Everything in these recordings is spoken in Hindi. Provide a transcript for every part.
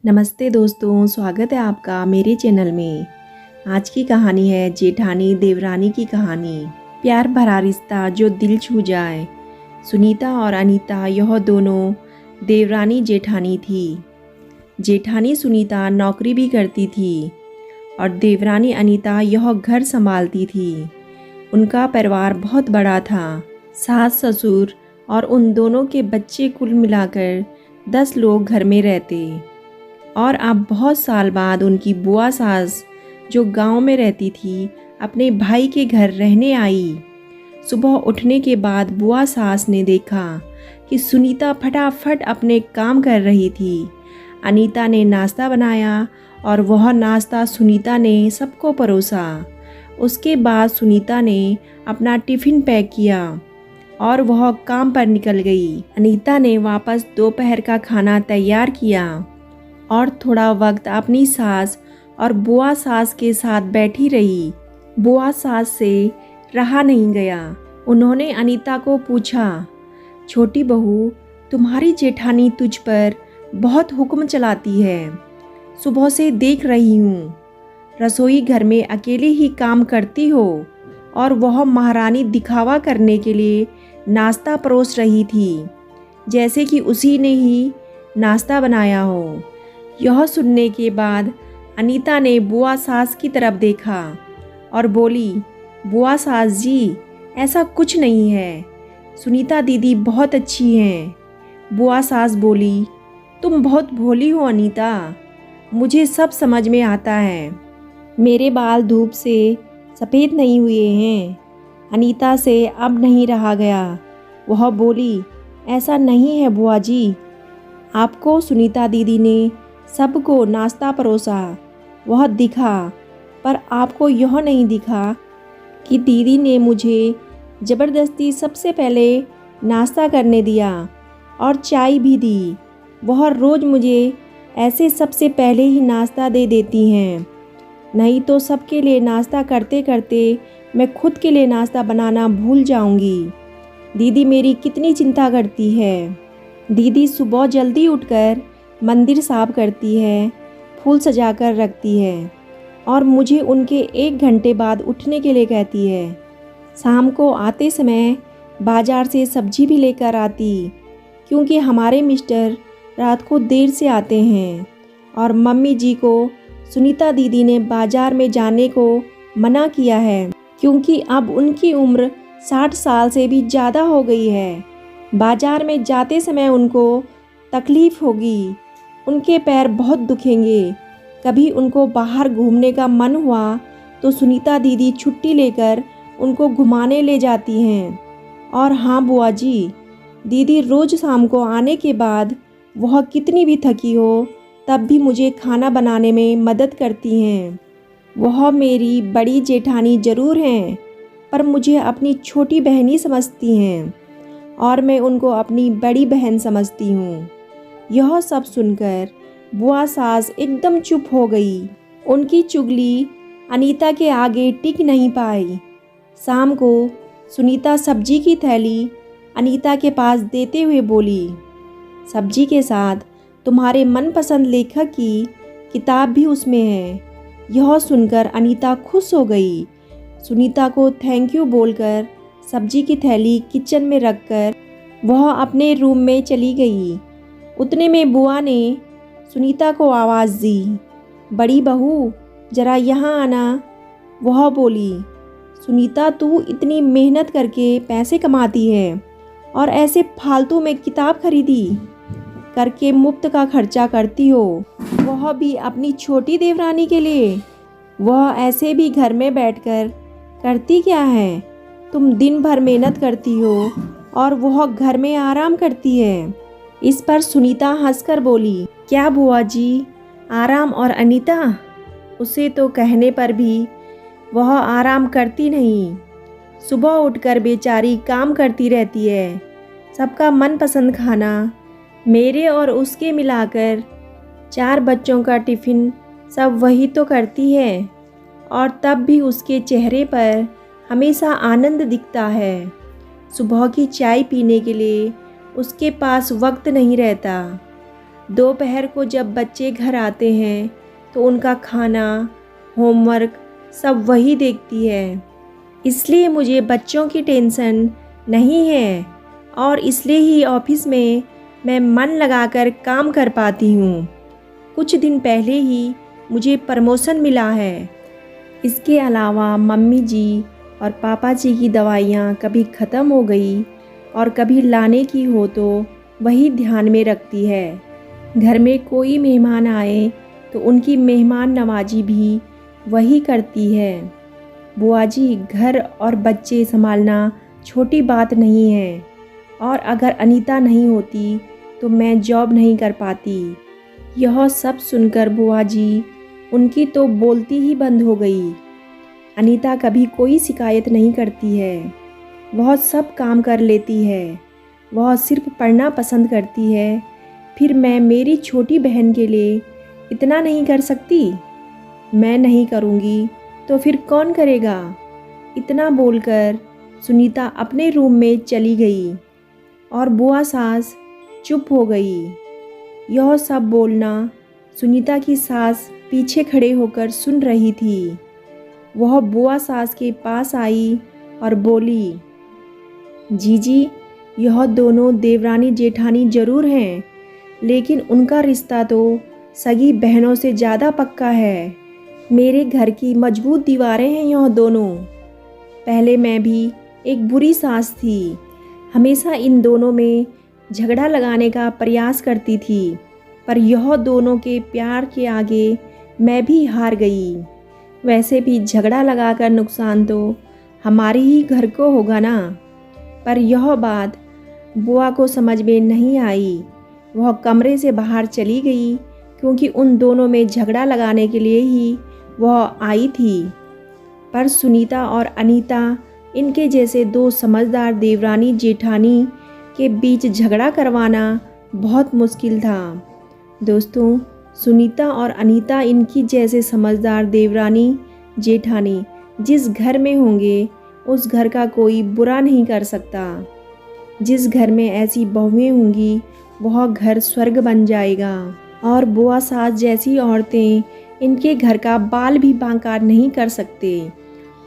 नमस्ते दोस्तों, स्वागत है आपका मेरे चैनल में। आज की कहानी है जेठानी देवरानी की कहानी। प्यार भरा रिश्ता जो दिल छू जाए। सुनीता और अनीता यह दोनों देवरानी जेठानी थी। जेठानी सुनीता नौकरी भी करती थी और देवरानी अनीता यह घर संभालती थी। उनका परिवार बहुत बड़ा था। सास ससुर और उन दोनों के बच्चे कुल मिलाकर 10 लोग घर में रहते। और अब बहुत साल बाद उनकी बुआ सास जो गांव में रहती थी अपने भाई के घर रहने आई। सुबह उठने के बाद बुआ सास ने देखा कि सुनीता फटाफट अपने काम कर रही थी। अनीता ने नाश्ता बनाया और वह नाश्ता सुनीता ने सबको परोसा। उसके बाद सुनीता ने अपना टिफ़िन पैक किया और वह काम पर निकल गई। अनीता ने वापस दोपहर का खाना तैयार किया और थोड़ा वक्त अपनी सास और बुआ सास के साथ बैठी रही। बुआ सास से रहा नहीं गया। उन्होंने अनीता को पूछा, छोटी बहू, तुम्हारी जेठानी तुझ पर बहुत हुक्म चलाती है। सुबह से देख रही हूँ, रसोई घर में अकेले ही काम करती हो और वह महारानी दिखावा करने के लिए नाश्ता परोस रही थी, जैसे कि उसी ने ही नाश्ता बनाया हो। यह सुनने के बाद अनीता ने बुआ सास की तरफ देखा और बोली, बुआ सास जी, ऐसा कुछ नहीं है। सुनीता दीदी बहुत अच्छी हैं। बुआ सास बोली, तुम बहुत भोली हो अनीता, मुझे सब समझ में आता है। मेरे बाल धूप से सफ़ेद नहीं हुए हैं। अनीता से अब नहीं रहा गया। वह बोली, ऐसा नहीं है बुआ जी। आपको सुनीता दीदी ने सबको नाश्ता परोसा, वह दिखा, पर आपको यह नहीं दिखा कि दीदी ने मुझे ज़बरदस्ती सबसे पहले नाश्ता करने दिया और चाय भी दी। वह रोज़ मुझे ऐसे सबसे पहले ही नाश्ता दे देती हैं, नहीं तो सबके लिए नाश्ता करते करते मैं खुद के लिए नाश्ता बनाना भूल जाऊंगी। दीदी मेरी कितनी चिंता करती है। दीदी सुबह जल्दी उठकर मंदिर साफ करती है, फूल सजाकर रखती है और मुझे उनके 1 घंटे बाद उठने के लिए कहती है। शाम को आते समय बाज़ार से सब्जी भी लेकर आती, क्योंकि हमारे मिस्टर रात को देर से आते हैं और मम्मी जी को सुनीता दीदी ने बाज़ार में जाने को मना किया है, क्योंकि अब उनकी उम्र 60 साल से भी ज़्यादा हो गई है। बाज़ार में जाते समय उनको तकलीफ़ होगी, उनके पैर बहुत दुखेंगे। कभी उनको बाहर घूमने का मन हुआ तो सुनीता दीदी छुट्टी लेकर उनको घुमाने ले जाती हैं। और हाँ बुआ जी, दीदी रोज़ शाम को आने के बाद वह कितनी भी थकी हो तब भी मुझे खाना बनाने में मदद करती हैं। वह मेरी बड़ी जेठानी ज़रूर हैं, पर मुझे अपनी छोटी बहन ही समझती हैं और मैं उनको अपनी बड़ी बहन समझती हूँ। यह सब सुनकर बुआ सास एकदम चुप हो गई। उनकी चुगली अनीता के आगे टिक नहीं पाई। शाम को सुनीता सब्जी की थैली अनीता के पास देते हुए बोली, सब्जी के साथ तुम्हारे मनपसंद लेखक की किताब भी उसमें है। यह सुनकर अनीता खुश हो गई। सुनीता को थैंक यू बोलकर सब्जी की थैली किचन में रखकर वह अपने रूम में चली गई। उतने में बुआ ने सुनीता को आवाज़ दी, बड़ी बहू, ज़रा यहाँ आना। वह बोली, सुनीता, तू इतनी मेहनत करके पैसे कमाती है और ऐसे फालतू में किताब खरीदी करके मुफ्त का खर्चा करती हो, वह भी अपनी छोटी देवरानी के लिए। वह ऐसे भी घर में बैठकर करती क्या है? तुम दिन भर मेहनत करती हो और वह घर में आराम करती है। इस पर सुनीता हंसकर बोली, क्या बुआ जी, आराम? और अनीता, उसे तो कहने पर भी वह आराम करती नहीं। सुबह उठकर बेचारी काम करती रहती है। सबका मनपसंद खाना, मेरे और उसके मिलाकर 4 बच्चों का टिफ़िन सब वही तो करती है, और तब भी उसके चेहरे पर हमेशा आनंद दिखता है। सुबह की चाय पीने के लिए उसके पास वक्त नहीं रहता। दोपहर को जब बच्चे घर आते हैं तो उनका खाना, होमवर्क सब वही देखती है। इसलिए मुझे बच्चों की टेंशन नहीं है और इसलिए ही ऑफिस में मैं मन लगाकर काम कर पाती हूँ। कुछ दिन पहले ही मुझे प्रमोशन मिला है। इसके अलावा मम्मी जी और पापा जी की दवाइयाँ कभी ख़त्म हो गई और कभी लाने की हो तो वही ध्यान में रखती है। घर में कोई मेहमान आए तो उनकी मेहमान नवाजी भी वही करती है। बुआ जी, घर और बच्चे संभालना छोटी बात नहीं है और अगर अनीता नहीं होती तो मैं जॉब नहीं कर पाती। यह सब सुनकर बुआ जी उनकी तो बोलती ही बंद हो गई। अनीता कभी कोई शिकायत नहीं करती है, वह सब काम कर लेती है, वह सिर्फ पढ़ना पसंद करती है। फिर मैं मेरी छोटी बहन के लिए इतना नहीं कर सकती? मैं नहीं करूँगी तो फिर कौन करेगा? इतना बोलकर सुनीता अपने रूम में चली गई और बुआ सास चुप हो गई। यह सब बोलना सुनीता की सास पीछे खड़े होकर सुन रही थी। वह बुआ सास के पास आई और बोली, जीजी, यह दोनों देवरानी जेठानी जरूर हैं, लेकिन उनका रिश्ता तो सगी बहनों से ज़्यादा पक्का है। मेरे घर की मजबूत दीवारें हैं यह दोनों। पहले मैं भी एक बुरी सास थी, हमेशा इन दोनों में झगड़ा लगाने का प्रयास करती थी, पर यह दोनों के प्यार के आगे मैं भी हार गई। वैसे भी झगड़ा लगाकर नुकसान तो हमारे ही घर को होगा ना। पर यह बात बुआ को समझ में नहीं आई। वह कमरे से बाहर चली गई क्योंकि उन दोनों में झगड़ा लगाने के लिए ही वह आई थी। पर सुनीता और अनीता, इनके जैसे दो समझदार देवरानी जेठानी के बीच झगड़ा करवाना बहुत मुश्किल था। दोस्तों, सुनीता और अनीता, इनकी जैसे समझदार देवरानी जेठानी जिस घर में होंगे उस घर का कोई बुरा नहीं कर सकता। जिस घर में ऐसी बहुएं होंगी वह घर स्वर्ग बन जाएगा। और बुआ सास जैसी औरतें इनके घर का बाल भी बांका नहीं कर सकते।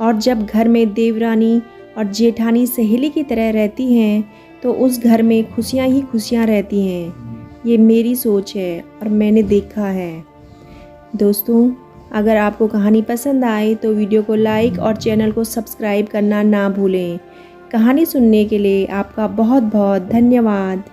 और जब घर में देवरानी और जेठानी सहेली की तरह रहती हैं तो उस घर में खुशियाँ ही खुशियाँ रहती हैं। ये मेरी सोच है और मैंने देखा है। दोस्तों, अगर आपको कहानी पसंद आए तो वीडियो को लाइक और चैनल को सब्सक्राइब करना ना भूलें। कहानी सुनने के लिए आपका बहुत बहुत धन्यवाद।